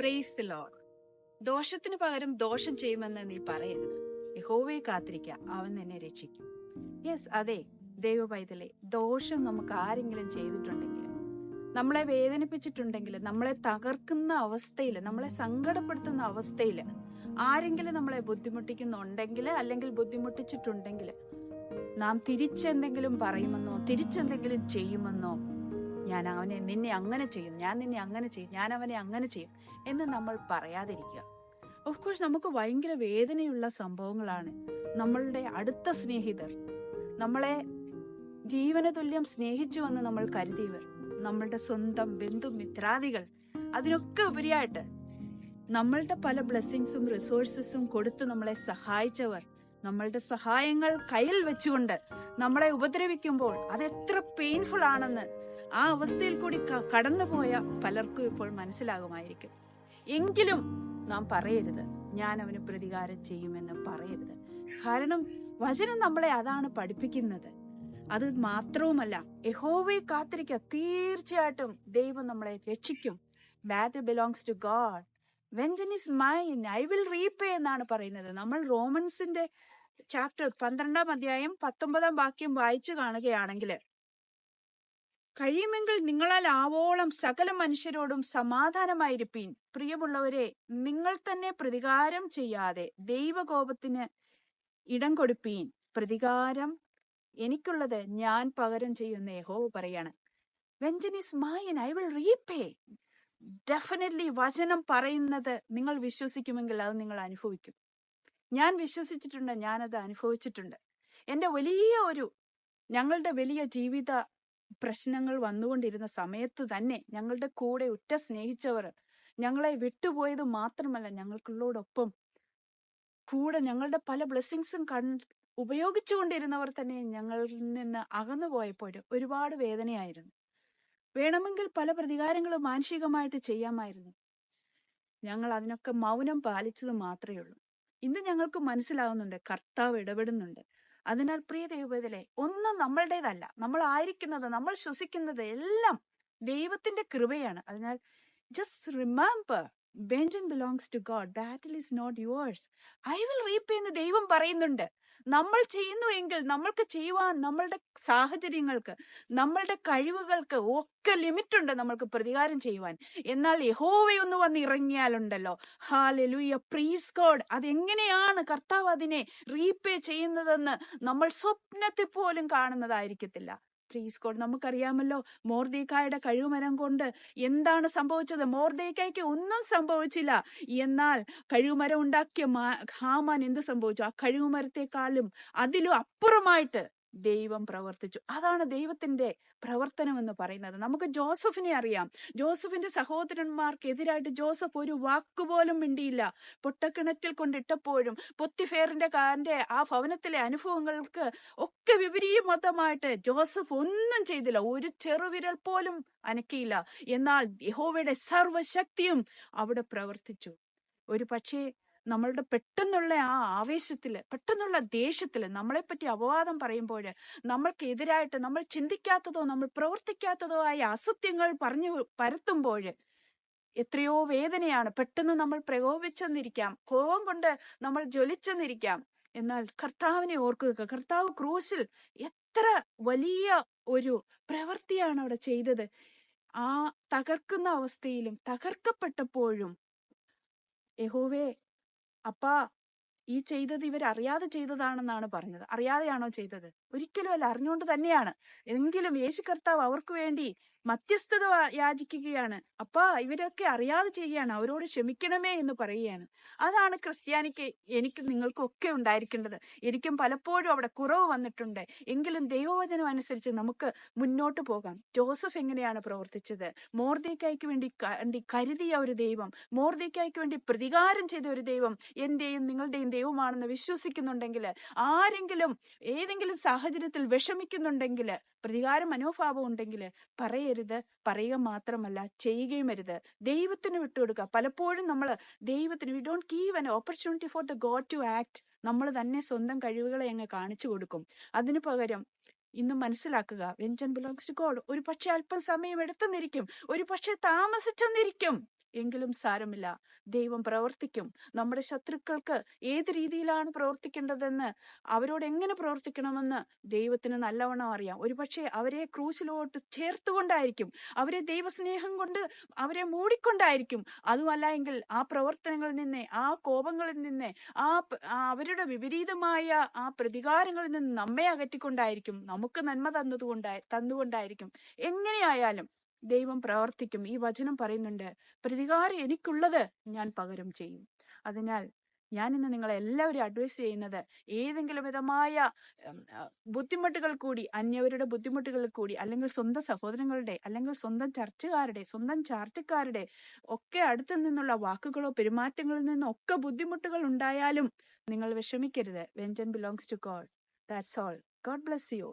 Praise the Lord. ദോഷത്തിന് പകരം ദോഷം ചെയ്യുമെന്ന് നീ പറയരുത്. യഹോവയെ കാത്തിരിക്കുക, അവൻ നിന്നെ രക്ഷിക്കും. യെസ്, അതെ ദൈവ പൈതലേ, ദോഷം നമുക്ക് ആരെങ്കിലും ചെയ്തിട്ടുണ്ടെങ്കിൽ, നമ്മളെ വേദനിപ്പിച്ചിട്ടുണ്ടെങ്കിൽ, നമ്മളെ തകർക്കുന്ന അവസ്ഥയിൽ, നമ്മളെ സങ്കടപ്പെടുത്തുന്ന അവസ്ഥയിൽ ആരെങ്കിലും നമ്മളെ ബുദ്ധിമുട്ടിക്കുന്നുണ്ടെങ്കിൽ, അല്ലെങ്കിൽ ബുദ്ധിമുട്ടിച്ചിട്ടുണ്ടെങ്കിൽ, നാം തിരിച്ചെന്തെങ്കിലും പറയുമെന്നോ തിരിച്ചെന്തെങ്കിലും ചെയ്യുമെന്നോ, ഞാൻ അവനെ നിന്നെ അങ്ങനെ ചെയ്യും, ഞാൻ നിന്നെ അങ്ങനെ ചെയ്യും, ഞാൻ അവനെ അങ്ങനെ ചെയ്യും എന്ന് നമ്മൾ പറയാതിരിക്കുക. ഓഫ് കോഴ്സ് നമുക്ക് ഭയങ്കര വേദനയുള്ള സംഭവങ്ങളാണ്. നമ്മളുടെ അടുത്ത സ്നേഹിതർ, നമ്മളെ ജീവന തുല്യം സ്നേഹിച്ചുവെന്ന് നമ്മൾ കരുതിയവർ, നമ്മളുടെ സ്വന്തം ബന്ധുമിത്രാദികൾ, അതിനൊക്കെ ഉപരിയായിട്ട് നമ്മളുടെ പല ബ്ലെസ്സിങ്സും റിസോഴ്സസും കൊടുത്ത് നമ്മളെ സഹായിച്ചവർ, നമ്മളുടെ സഹായങ്ങൾ കയ്യിൽ വെച്ചുകൊണ്ട് നമ്മളെ ഉപദ്രവിക്കുമ്പോൾ അതെത്ര പെയിൻഫുൾ ആണെന്ന് ആ അവസ്ഥയിൽ കൂടി കടന്നുപോയ പലർക്കും ഇപ്പോൾ മനസ്സിലാകുമായിരിക്കും. എങ്കിലും നാം പറയരുത്, ഞാൻ അവന് പ്രതികാരം ചെയ്യുമെന്ന് പറയരുത്. കാരണം വചനം നമ്മളെ അതാണ് പഠിപ്പിക്കുന്നത്. അത് മാത്രവുമല്ല, യഹോവയെ കാത്തിരിക്കുക, തീർച്ചയായിട്ടും ദൈവം നമ്മളെ രക്ഷിക്കും. Battle belongs to God, vengeance is mine, I will repay എന്നാണ് പറയുന്നത്. നമ്മൾ റോമൻസിന്റെ ചാപ്റ്റർ 12-ാം അധ്യായം 19-ാം വാക്യം വായിച്ചു കാണുകയാണെങ്കിൽ, കഴിയുമെങ്കിൽ നിങ്ങളാൽ ആവോളം സകല മനുഷ്യരോടും സമാധാനമായിരിപ്പീൻ. പ്രിയമുള്ളവരെ, നിങ്ങൾ തന്നെ പ്രതികാരം ചെയ്യാതെ ദൈവകോപത്തിന് ഇടം കൊടുപ്പീൻ. പ്രതികാരം എനിക്കുള്ളത്, ഞാൻ പകരം ചെയ്യുന്ന യഹോവ പറയാണ്. Vengeance is mine, I will repay. Definitely വചനം പറയുന്നത് നിങ്ങൾ വിശ്വസിക്കുമെങ്കിൽ അത് നിങ്ങൾ അനുഭവിക്കും. ഞാൻ വിശ്വസിച്ചിട്ടുണ്ട്, ഞാനത് അനുഭവിച്ചിട്ടുണ്ട്. എന്റെ ഞങ്ങളുടെ വലിയ ജീവിത പ്രശ്നങ്ങൾ വന്നുകൊണ്ടിരുന്ന സമയത്ത് തന്നെ ഞങ്ങളുടെ കൂടെ ഉറ്റ സ്നേഹിച്ചവർ, ഞങ്ങളെ വിട്ടുപോയത് മാത്രമല്ല, ഞങ്ങൾക്കുള്ളോടൊപ്പം കൂടെ ഞങ്ങളുടെ പല ബ്ലെസ്സിങ്സും ഉപയോഗിച്ചുകൊണ്ടിരുന്നവർ തന്നെ ഞങ്ങളിൽ നിന്ന് അകന്നു പോയപ്പോൾ ഒരുപാട് വേദനയായിരുന്നു. വേണമെങ്കിൽ പല പ്രതികാരങ്ങളും മാനുഷികമായിട്ട് ചെയ്യാമായിരുന്നു. ഞങ്ങൾ അതിനൊക്കെ മൗനം പാലിച്ചത് മാത്രമേ ഉള്ളൂ. ഇന്ന് ഞങ്ങൾക്ക് മനസ്സിലാവുന്നുണ്ട്, കർത്താവ് ഇടപെടുന്നുണ്ട്. അതിനാൽ പ്രിയ ദൈവത്തിലെ, ഒന്നും നമ്മളുടേതല്ല. നമ്മൾ ആയിരിക്കുന്നത്, നമ്മൾ ശ്വസിക്കുന്നത് എല്ലാം ദൈവത്തിന്റെ കൃപയാണ്. അതിനാൽ just remember, vengeance belongs to God, battle is not yours, I will repay എന്ന് ദൈവം പറയുന്നുണ്ട്. നമ്മൾ ചെയ്യുന്നുവെങ്കിൽ നമ്മൾക്ക് ചെയ്യുവാൻ, നമ്മളുടെ സാഹചര്യങ്ങൾക്ക്, നമ്മളുടെ കഴിവുകൾക്ക് ഒക്കെ ലിമിറ്റ് ഉണ്ട് നമ്മൾക്ക് പ്രതികാരം ചെയ്യുവാൻ. എന്നാൽ യഹോവയൊന്ന് വന്ന് ഇറങ്ങിയാലുണ്ടല്ലോ, ഹല്ലേലൂയ, പ്രൈസ് ഗോഡ്. അതെങ്ങനെയാണ് കർത്താവ് അതിനെ റീപേ ചെയ്യുന്നതെന്ന് നമ്മൾ സ്വപ്നത്തിൽ പോലും കാണുന്നതായിരിക്കത്തില്ല. Praise God. നമുക്കറിയാമല്ലോ, മൊർദെഖായിയുടെ കഴുകുമരം കൊണ്ട് എന്താണ് സംഭവിച്ചത്? മൊർദെഖായിക്ക് ഒന്നും സംഭവിച്ചില്ല. എന്നാൽ കഴുകുമരം ഉണ്ടാക്കിയ ഹാമാൻ എന്ത് സംഭവിച്ചു? ആ കഴുകുമരത്തെക്കാളും അതിലും അപ്പുറമായിട്ട് ദൈവം പ്രവർത്തിച്ചു. അതാണ് ദൈവത്തിന്റെ പ്രവർത്തനം എന്ന് പറയുന്നത്. നമുക്ക് ജോസഫിനെ അറിയാം. ജോസഫിന്റെ സഹോദരന്മാർക്കെതിരായിട്ട് ജോസഫ് ഒരു വാക്കുപോലും മിണ്ടിയില്ല. പൊട്ടക്കിണറ്റിൽ കൊണ്ടിട്ടപ്പോഴും പൊത്തിഫേറിന്റെ ആ ഭവനത്തിലെ അനുഭവങ്ങൾക്ക് ഒക്കെ വിപരീതമായിട്ട് ജോസഫ് ഒന്നും ചെയ്തില്ല, ഒരു ചെറുവിരൽ പോലും അനക്കിയില്ല. എന്നാൽ യഹോവയുടെ സർവശക്തിയും അവിടെ പ്രവർത്തിച്ചു. ഒരു പക്ഷേ നമ്മളുടെ പെട്ടെന്നുള്ള ആ ആവേശത്തില്, പെട്ടെന്നുള്ള ദേഷ്യത്തില് നമ്മളെപ്പറ്റി അപവാദം പറയുമ്പോൾ, നമ്മൾക്കെതിരായിട്ട് നമ്മൾ ചിന്തിക്കാത്തതോ നമ്മൾ പ്രവർത്തിക്കാത്തതോ ആയ അസത്യങ്ങൾ പറഞ്ഞു പരത്തുമ്പോൾ എത്രയോ വേദനയാണ്. പെട്ടെന്ന് നമ്മൾ പ്രകോപിച്ചെന്നിരിക്കാം, കോപം കൊണ്ട് നമ്മൾ ജ്വലിച്ചെന്നിരിക്കാം. എന്നാൽ കർത്താവിനെ ഓർക്കുക. കർത്താവ് ക്രൂശിൽ എത്ര വലിയ ഒരു പ്രവൃത്തിയാണ് അവിടെ ചെയ്തത്. ആ തകർക്കുന്ന അവസ്ഥയിലും തകർക്കപ്പെട്ടപ്പോഴും യഹോവേ, അപ്പാ, ഈ ചെയ്തത് ഇവരറിയാതെ ചെയ്തതാണെന്നാണ് പറഞ്ഞത്. അറിയാതെയാണോ ചെയ്തത്? ഒരിക്കലും അല്ല, അറിഞ്ഞുകൊണ്ട് തന്നെയാണ്. എങ്കിലും യേശു കർത്താവ് അവർക്ക് വേണ്ടി മധ്യസ്ഥത യാചിക്കുകയാണ്. അപ്പാ, ഇവരൊക്കെ അറിയാതെ ചെയ്യുകയാണ്, അവരോട് ക്ഷമിക്കണമേ എന്ന് പറയുകയാണ്. അതാണ് ക്രിസ്ത്യാനിക്ക്, എനിക്ക് നിങ്ങൾക്കൊക്കെ ഉണ്ടായിരിക്കേണ്ടത്. എനിക്കും പലപ്പോഴും അവിടെ കുറവ് വന്നിട്ടുണ്ട്. എങ്കിലും ദൈവവചനം അനുസരിച്ച് നമുക്ക് മുന്നോട്ട് പോകാം. ജോസഫ് എങ്ങനെയാണ് പ്രവർത്തിച്ചത്? മൊർദെഖായിക്ക് വേണ്ടി കരുതിയ ഒരു ദൈവം, മൊർദെഖായിക്ക് വേണ്ടി പ്രതികാരം ചെയ്ത ഒരു ദൈവം എന്റെയും നിങ്ങളുടെയും ദൈവമാണെന്ന് വിശ്വസിക്കുന്നുണ്ടെങ്കിൽ, ആരെങ്കിലും ഏതെങ്കിലും സാഹചര്യത്തിൽ വിഷമിക്കുന്നുണ്ടെങ്കിൽ, പ്രതികാര മനോഭാവം ഉണ്ടെങ്കിൽ പറയരുത്. പറയുക മാത്രമല്ല, ചെയ്യുകയും അരുത്. ദൈവത്തിന് വിട്ടുകൊടുക്കുക. പലപ്പോഴും നമ്മൾ ദൈവത്തിന്, we don't give an opportunity for the god to act. നമ്മൾ തന്നെ സ്വന്തം കഴിവുകളെ അങ്ങ് കാണിച്ചു കൊടുക്കും. അതിനു പകരം ഇന്ന് മനസ്സിലാക്കുക, വെഞ്ചൻ ബിലോങ്സ് ടു ഗോഡ്. ഒരു പക്ഷെ അല്പം സമയം എടുത്തെന്നിരിക്കും, ഒരു പക്ഷെ താമസിച്ചെന്നിരിക്കും. എങ്കിലും സാരമില്ല, ദൈവം പ്രവർത്തിക്കും. നമ്മുടെ ശത്രുക്കൾക്ക് ഏത് രീതിയിലാണ് പ്രവർത്തിക്കേണ്ടതെന്ന്, അവരോട് എങ്ങനെ പ്രവർത്തിക്കണമെന്ന് ദൈവത്തിന് നല്ലവണ്ണം അറിയാം. ഒരുപക്ഷെ അവരെ ക്രൂശിലോട്ട് ചേർത്തുകൊണ്ടായിരിക്കും, അവരെ ദൈവസ്നേഹം കൊണ്ട് അവരെ മൂടിക്കൊണ്ടായിരിക്കും. അതുമല്ല എങ്കിൽ ആ പ്രവർത്തനങ്ങളിൽ നിന്ന്, ആ കോപങ്ങളിൽ നിന്ന്, അവരുടെ വിപരീതമായ ആ പ്രതികാരങ്ങളിൽ നിന്ന് നമ്മെ അകറ്റിക്കൊണ്ടായിരിക്കും, നമുക്ക് നന്മ തന്നുകൊണ്ടായിരിക്കും. എങ്ങനെയായാലും ദൈവം പ്രവർത്തിക്കും. ഈ വചനം പറയുന്നുണ്ട്, പ്രതികാരം എനിക്കുള്ളത് ഞാൻ പകരം ചെയ്യും. അതിനാൽ ഞാൻ ഇന്ന് നിങ്ങളെ എല്ലാവരും അഡ്വൈസ് ചെയ്യുന്നത്, ഏതെങ്കിലും വിധമായ ബുദ്ധിമുട്ടുകൾ കൂടി, അന്യവരുടെ ബുദ്ധിമുട്ടുകൾ കൂടി, അല്ലെങ്കിൽ സ്വന്തം സഹോദരങ്ങളുടെ, അല്ലെങ്കിൽ സ്വന്തം ചർച്ചക്കാരുടെ, സ്വന്തം ചാർച്ചക്കാരുടെ ഒക്കെ അടുത്ത് നിന്നുള്ള വാക്കുകളോ പെരുമാറ്റങ്ങളിൽ നിന്നോ ഒക്കെ ബുദ്ധിമുട്ടുകൾ ഉണ്ടായാലും നിങ്ങൾ വിഷമിക്കരുത്. Vengeance belongs to God. That's all. God bless U.